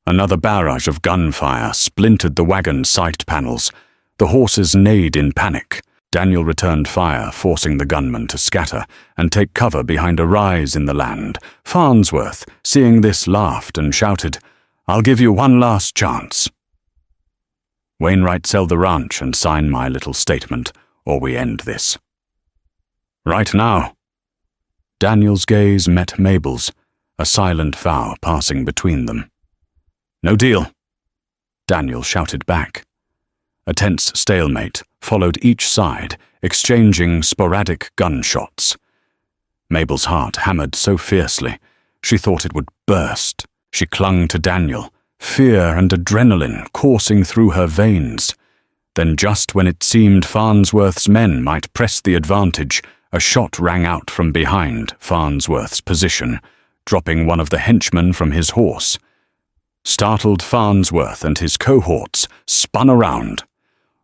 Another barrage of gunfire splintered the wagon's side panels. The horses neighed in panic. Daniel returned fire, forcing the gunmen to scatter and take cover behind a rise in the land. Farnsworth, seeing this, laughed and shouted, "I'll give you 1 last chance. Wainwright, sell the ranch and sign my little statement, or we end this." "Right now." Daniel's gaze met Mabel's, a silent vow passing between them. "No deal," Daniel shouted back. A tense stalemate followed each side, exchanging sporadic gunshots. Mabel's heart hammered so fiercely, she thought it would burst. She clung to Daniel, fear and adrenaline coursing through her veins. Then just when it seemed Farnsworth's men might press the advantage, a shot rang out from behind Farnsworth's position, dropping 1 of the henchmen from his horse. Startled Farnsworth and his cohorts spun around.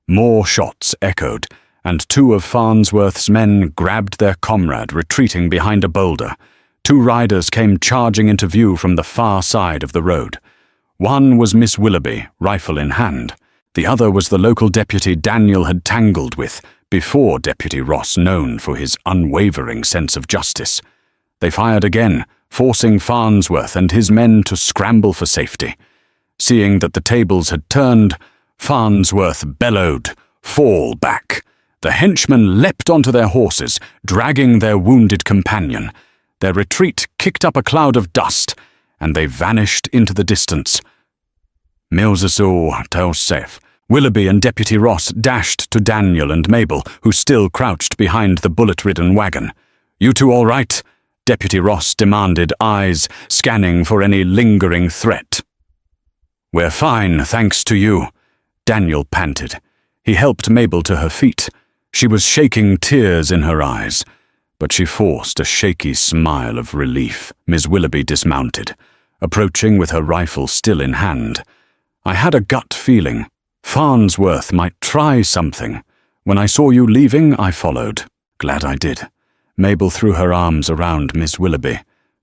More shots echoed, and 2 of Farnsworth's men grabbed their comrade retreating behind a boulder. 2 riders came charging into view from the far side of the road. One was Miss Willoughby, rifle in hand. The other was the local deputy Daniel had tangled with, before Deputy Ross, known for his unwavering sense of justice. They fired again, forcing Farnsworth and his men to scramble for safety. Seeing that the tables had turned, Farnsworth bellowed, "Fall back!" The henchmen leapt onto their horses, dragging their wounded companion. Their retreat kicked up a cloud of dust, and they vanished into the distance. Milzasu Taosef. Willoughby and Deputy Ross dashed to Daniel and Mabel, who still crouched behind the bullet-ridden wagon. "You 2 all right?" Deputy Ross demanded, eyes scanning for any lingering threat. "We're fine, thanks to you," Daniel panted. He helped Mabel to her feet. She was shaking, tears in her eyes, but she forced a shaky smile of relief. Miss Willoughby dismounted, approaching with her rifle still in hand. "I had a gut feeling Farnsworth might try something. When I saw you leaving, I followed. Glad I did. Mabel threw her arms around Miss Willoughby,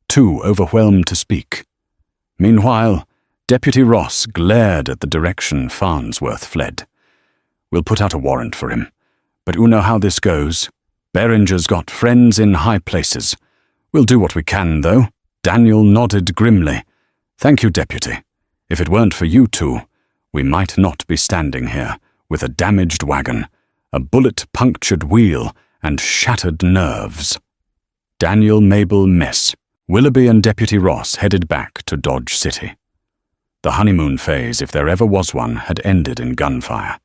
too overwhelmed to speak. Meanwhile, Deputy Ross glared at the direction Farnsworth fled. We'll put out a warrant for him. But you know how this goes. Beringer's got friends in high places. We'll do what we can, though. Daniel nodded grimly. Thank you, Deputy. If it weren't for you two, we might not be standing here, with a damaged wagon, a bullet-punctured wheel, and shattered nerves. Daniel, Mabel, Miss, Willoughby and Deputy Ross headed back to Dodge City. The honeymoon phase, if there ever was one, had ended in gunfire.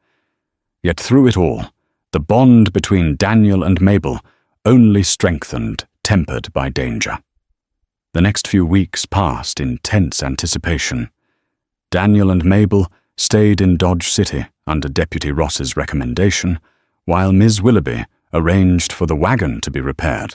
Yet through it all, the bond between Daniel and Mabel only strengthened, tempered by danger. The next few weeks passed in tense anticipation. Daniel and Mabel stayed in Dodge City under Deputy Ross's recommendation, while Ms. Willoughby arranged for the wagon to be repaired.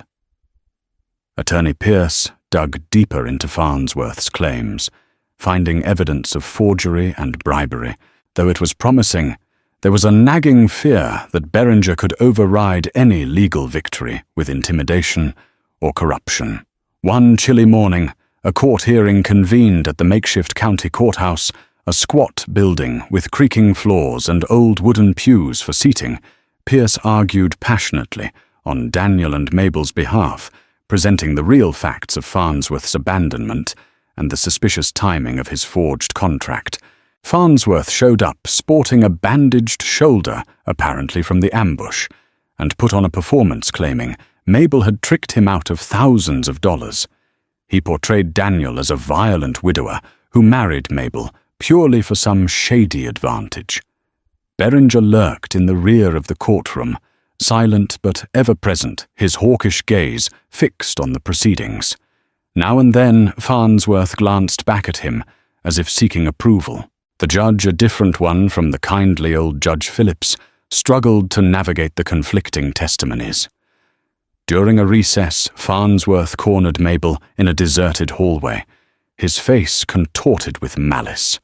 Attorney Pierce dug deeper into Farnsworth's claims, finding evidence of forgery and bribery. Though it was promising, there was a nagging fear that Beringer could override any legal victory with intimidation or corruption. One chilly morning, a court hearing convened at the makeshift county courthouse, a squat building with creaking floors and old wooden pews for seating. Pierce argued passionately on Daniel and Mabel's behalf, presenting the real facts of Farnsworth's abandonment and the suspicious timing of his forged contract. Farnsworth showed up sporting a bandaged shoulder, apparently from the ambush, and put on a performance claiming Mabel had tricked him out of thousands of dollars. He portrayed Daniel as a violent widower who married Mabel purely for some shady advantage. Beringer lurked in the rear of the courtroom, silent but ever-present, his hawkish gaze fixed on the proceedings. Now and then Farnsworth glanced back at him, as if seeking approval. The judge, a different one from the kindly old Judge Phillips, struggled to navigate the conflicting testimonies. During a recess, Farnsworth cornered Mabel in a deserted hallway, his face contorted with malice.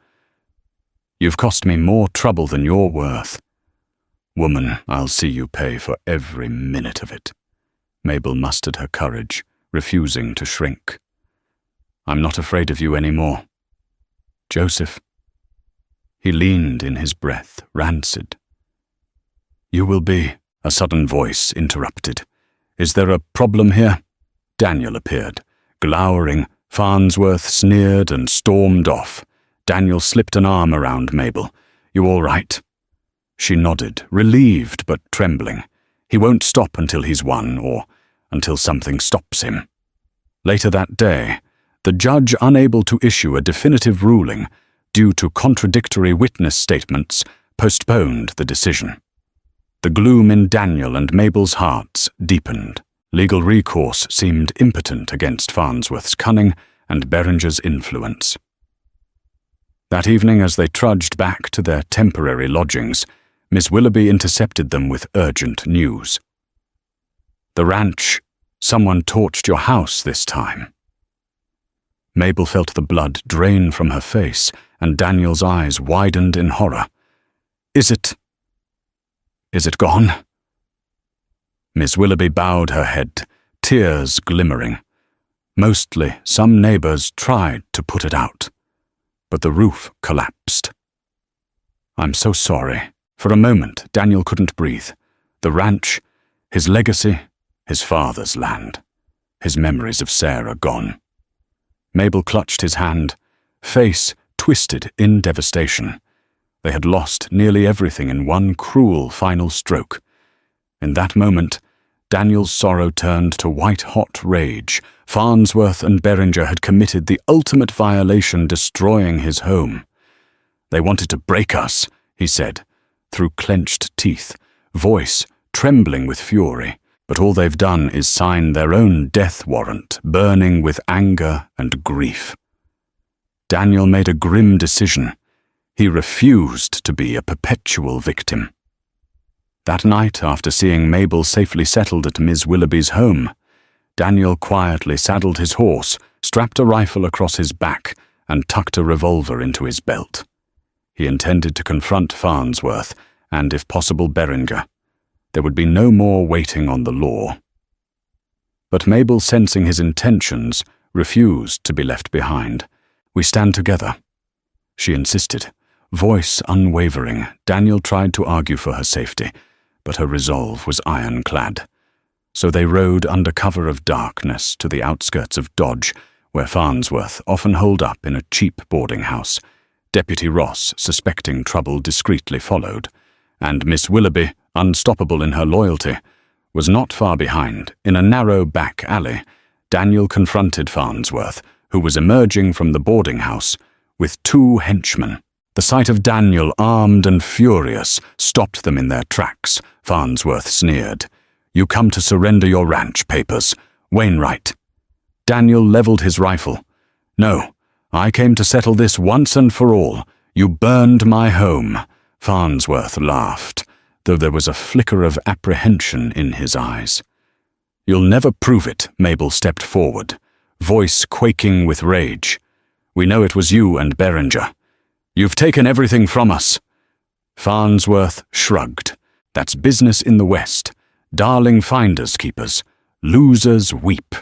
"You've cost me more trouble than you're worth. Woman, I'll see you pay for every minute of it." Mabel mustered her courage, refusing to shrink. "I'm not afraid of you anymore. Joseph." He leaned in his breath, rancid. "You will be," a sudden voice interrupted. "Is there a problem here?" Daniel appeared. Glowering, Farnsworth sneered and stormed off. Daniel slipped an arm around Mabel. "You all right?" She nodded, relieved but trembling. He won't stop until he's won, or until something stops him. Later that day, the judge, unable to issue a definitive ruling due to contradictory witness statements, postponed the decision. The gloom in Daniel and Mabel's hearts deepened. Legal recourse seemed impotent against Farnsworth's cunning and Beringer's influence. That evening, as they trudged back to their temporary lodgings, Miss Willoughby intercepted them with urgent news. "The ranch. Someone torched your house this time." Mabel felt the blood drain from her face, and Daniel's eyes widened in horror. Is it gone?" Miss Willoughby bowed her head, tears glimmering. "Mostly, some neighbors tried to put it out, but the roof collapsed." "I'm so sorry." For a moment, Daniel couldn't breathe. The ranch, his legacy, his father's land. His memories of Sarah gone. Mabel clutched his hand, face twisted in devastation. They had lost nearly everything in one cruel final stroke. In that moment, Daniel's sorrow turned to white-hot rage. Farnsworth and Beringer had committed the ultimate violation, destroying his home. "They wanted to break us," he said, through clenched teeth, voice trembling with fury. "But all they've done is sign their own death warrant, burning with anger and grief." Daniel made a grim decision. He refused to be a perpetual victim. That night, after seeing Mabel safely settled at Ms. Willoughby's home, Daniel quietly saddled his horse, strapped a rifle across his back, and tucked a revolver into his belt. He intended to confront Farnsworth and, if possible, Beringer. There would be no more waiting on the law. But Mabel, sensing his intentions, refused to be left behind. "We stand together," she insisted. Voice unwavering, Daniel tried to argue for her safety, but her resolve was ironclad. So they rode under cover of darkness to the outskirts of Dodge, where Farnsworth often holed up in a cheap boarding house. Deputy Ross, suspecting trouble, discreetly followed, and Miss Willoughby, unstoppable in her loyalty, was not far behind. In a narrow back alley, Daniel confronted Farnsworth, who was emerging from the boarding house with 2 henchmen. The sight of Daniel, armed and furious, stopped them in their tracks. Farnsworth sneered. "You come to surrender your ranch papers, Wainwright." Daniel leveled his rifle. "No, I came to settle this once and for all. You burned my home." Farnsworth laughed, though there was a flicker of apprehension in his eyes. "You'll never prove it," Mabel stepped forward, voice quaking with rage. "We know it was you and Beringer. You've taken everything from us." Farnsworth shrugged. "That's business in the West. Darling finders keepers. Losers weep."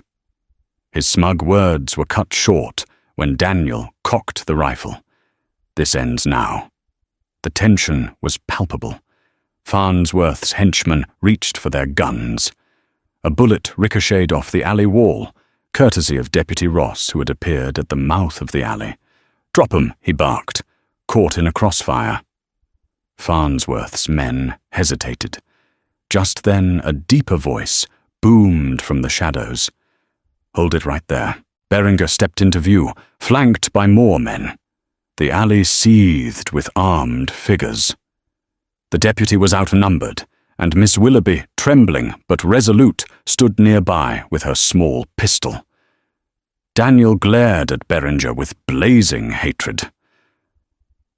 His smug words were cut short when Daniel cocked the rifle. "This ends now." The tension was palpable. Farnsworth's henchmen reached for their guns. A bullet ricocheted off the alley wall, courtesy of Deputy Ross, who had appeared at the mouth of the alley. "Drop 'em," he barked, caught in a crossfire. Farnsworth's men hesitated. Just then, a deeper voice boomed from the shadows. "Hold it right there." Beringer stepped into view, flanked by more men. The alley seethed with armed figures. The deputy was outnumbered, and Miss Willoughby, trembling but resolute, stood nearby with her small pistol. Daniel glared at Beringer with blazing hatred.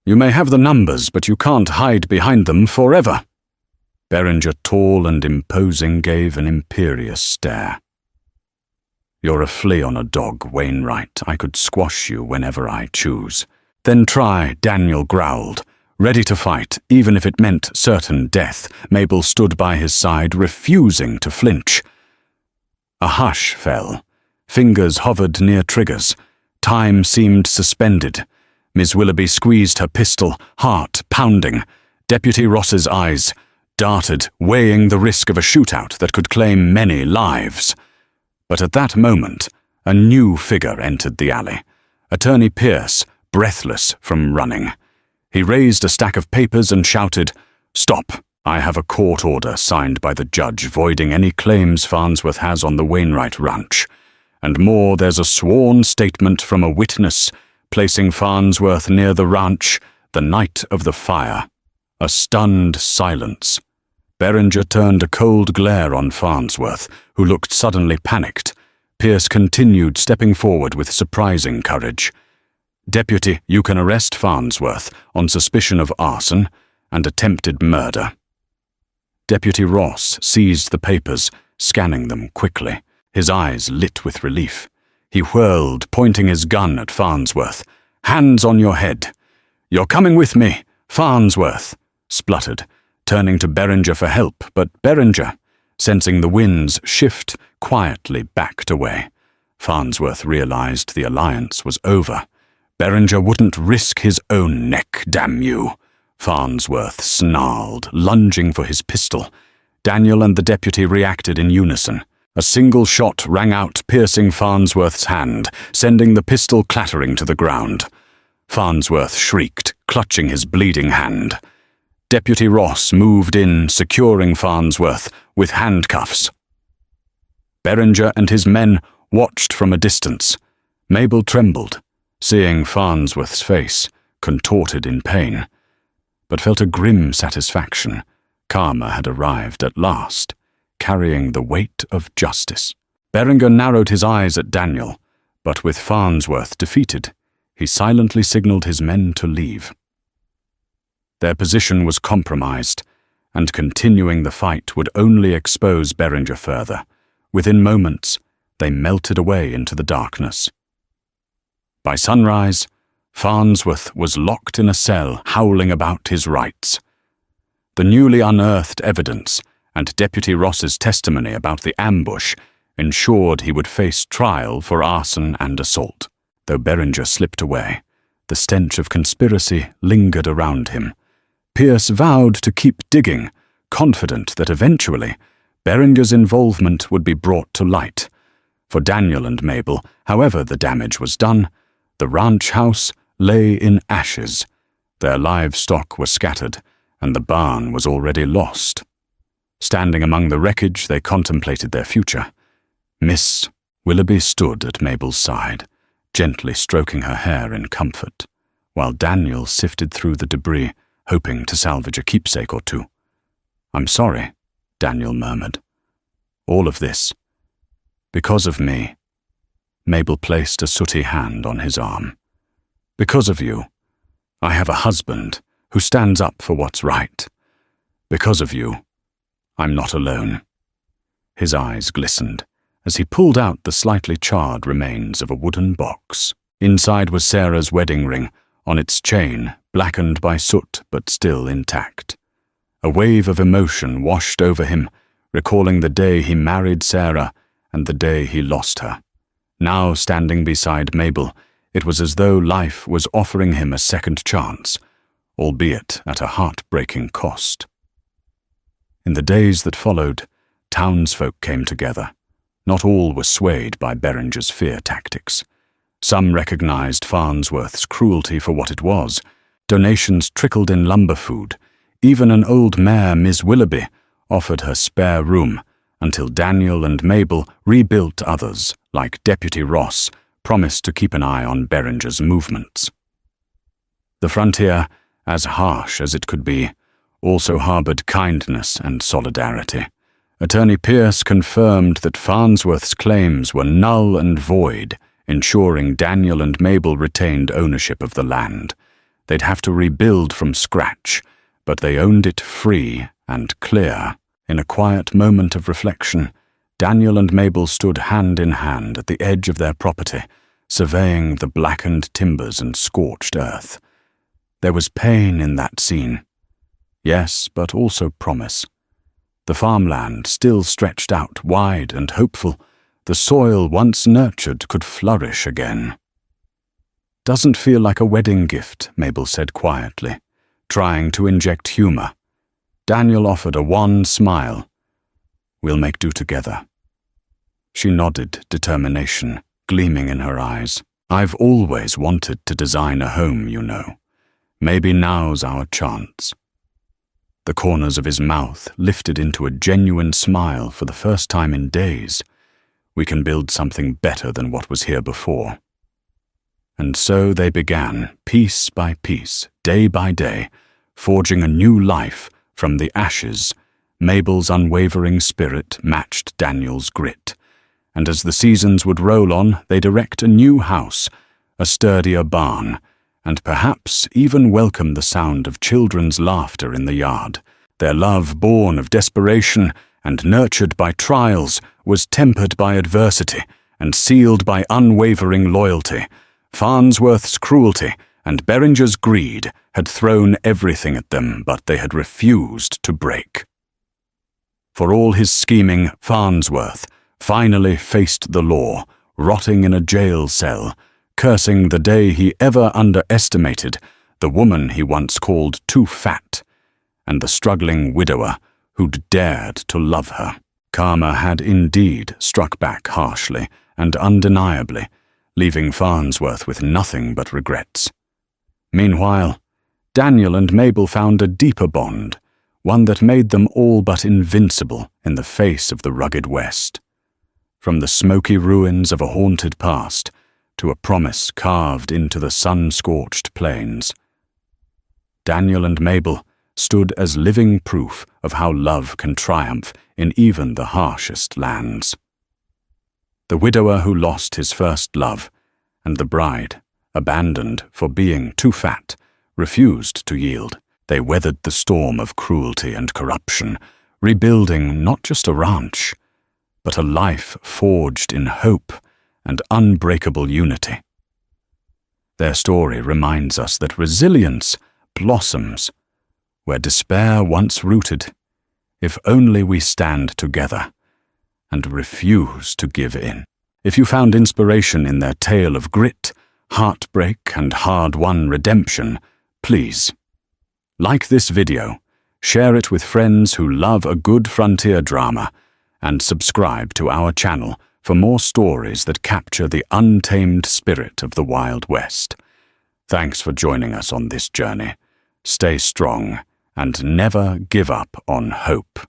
"You may have the numbers, but you can't hide behind them forever." Beringer, tall and imposing, gave an imperious stare. "You're a flea on a dog, Wainwright. I could squash you whenever I choose." "Then try," Daniel growled. Ready to fight, even if it meant certain death, Mabel stood by his side, refusing to flinch. A hush fell. Fingers hovered near triggers. Time seemed suspended. Miss Willoughby squeezed her pistol, heart pounding. Deputy Ross's eyes darted, weighing the risk of a shootout that could claim many lives. But at that moment, a new figure entered the alley. Attorney Pierce, breathless from running. He raised a stack of papers and shouted, "Stop! I have a court order signed by the judge voiding any claims Farnsworth has on the Wainwright ranch. And more, there's a sworn statement from a witness placing Farnsworth near the ranch the night of the fire." A stunned silence. Beringer turned a cold glare on Farnsworth, who looked suddenly panicked. Pierce continued, stepping forward with surprising courage. "Deputy, you can arrest Farnsworth on suspicion of arson and attempted murder." Deputy Ross seized the papers, scanning them quickly, his eyes lit with relief. He whirled, pointing his gun at Farnsworth. "Hands on your head." "You're coming with me, Farnsworth," spluttered, turning to Beringer for help, but Beringer, sensing the winds shift, quietly backed away. Farnsworth realized the alliance was over. Beringer wouldn't risk his own neck, damn you. Farnsworth snarled, lunging for his pistol. Daniel and the deputy reacted in unison. A single shot rang out, piercing Farnsworth's hand, sending the pistol clattering to the ground. Farnsworth shrieked, clutching his bleeding hand. Deputy Ross moved in, securing Farnsworth with handcuffs. Beringer and his men watched from a distance. Mabel trembled, seeing Farnsworth's face, contorted in pain, but felt a grim satisfaction. Karma had arrived at last, carrying the weight of justice. Beringer narrowed his eyes at Daniel, but with Farnsworth defeated, he silently signaled his men to leave. Their position was compromised, and continuing the fight would only expose Beringer further. Within moments, they melted away into the darkness. By sunrise, Farnsworth was locked in a cell, howling about his rights. The newly unearthed evidence and Deputy Ross's testimony about the ambush ensured he would face trial for arson and assault. Though Beringer slipped away, the stench of conspiracy lingered around him. Pierce vowed to keep digging, confident that eventually Beringer's involvement would be brought to light. For Daniel and Mabel, however the damage was done, the ranch house lay in ashes. Their livestock was scattered, and the barn was already lost. Standing among the wreckage, they contemplated their future. Miss Willoughby stood at Mabel's side, gently stroking her hair in comfort, while Daniel sifted through the debris, hoping to salvage a keepsake or two. "I'm sorry," Daniel murmured. "All of this, because of me." Mabel placed a sooty hand on his arm. "Because of you, I have a husband who stands up for what's right. Because of you, I'm not alone." His eyes glistened as he pulled out the slightly charred remains of a wooden box. Inside was Sarah's wedding ring, on its chain, blackened by soot but still intact. A wave of emotion washed over him, recalling the day he married Sarah and the day he lost her. Now, standing beside Mabel, it was as though life was offering him a second chance, albeit at a heartbreaking cost. In the days that followed, townsfolk came together. Not all were swayed by Beringer's fear tactics. Some recognized Farnsworth's cruelty for what it was. Donations trickled in lumber food. Even an old mare, Miss Willoughby, offered her spare room, until Daniel and Mabel rebuilt others, like Deputy Ross, promised to keep an eye on Beringer's movements. The frontier, as harsh as it could be, also harbored kindness and solidarity. Attorney Pierce confirmed that Farnsworth's claims were null and void, ensuring Daniel and Mabel retained ownership of the land. They'd have to rebuild from scratch, but they owned it free and clear. In a quiet moment of reflection, Daniel and Mabel stood hand in hand at the edge of their property, surveying the blackened timbers and scorched earth. There was pain in that scene. Yes, but also promise. The farmland still stretched out wide and hopeful. The soil once nurtured could flourish again. "Doesn't feel like a wedding gift," Mabel said quietly, trying to inject humor. Daniel offered a wan smile. "We'll make do together." She nodded, determination gleaming in her eyes. "I've always wanted to design a home, you know. Maybe now's our chance." The corners of his mouth lifted into a genuine smile for the first time in days. "We can build something better than what was here before." And so they began, piece by piece, day by day, forging a new life from the ashes. Mabel's unwavering spirit matched Daniel's grit. And as the seasons would roll on, they'd erect a new house, a sturdier barn, and perhaps even welcome the sound of children's laughter in the yard. Their love, born of desperation and nurtured by trials, was tempered by adversity and sealed by unwavering loyalty. Farnsworth's cruelty and Beringer's greed had thrown everything at them, but they had refused to break. For all his scheming, Farnsworth finally faced the law, rotting in a jail cell, cursing the day he ever underestimated the woman he once called too fat, and the struggling widower who'd dared to love her. Karma had indeed struck back harshly and undeniably, leaving Farnsworth with nothing but regrets. Meanwhile, Daniel and Mabel found a deeper bond, one that made them all but invincible in the face of the rugged West. From the smoky ruins of a haunted past to a promise carved into the sun-scorched plains, Daniel and Mabel stood as living proof of how love can triumph in even the harshest lands. The widower who lost his first love, and the bride, abandoned for being too fat, refused to yield. They weathered the storm of cruelty and corruption, rebuilding not just a ranch, but a life forged in hope and unbreakable unity. Their story reminds us that resilience blossoms where despair once rooted. if only we stand together and refuse to give in. If you found inspiration in their tale of grit, heartbreak, and hard-won redemption, please like this video, share it with friends who love a good frontier drama, and subscribe to our channel for more stories that capture the untamed spirit of the Wild West. Thanks for joining us on this journey. Stay strong and never give up on hope.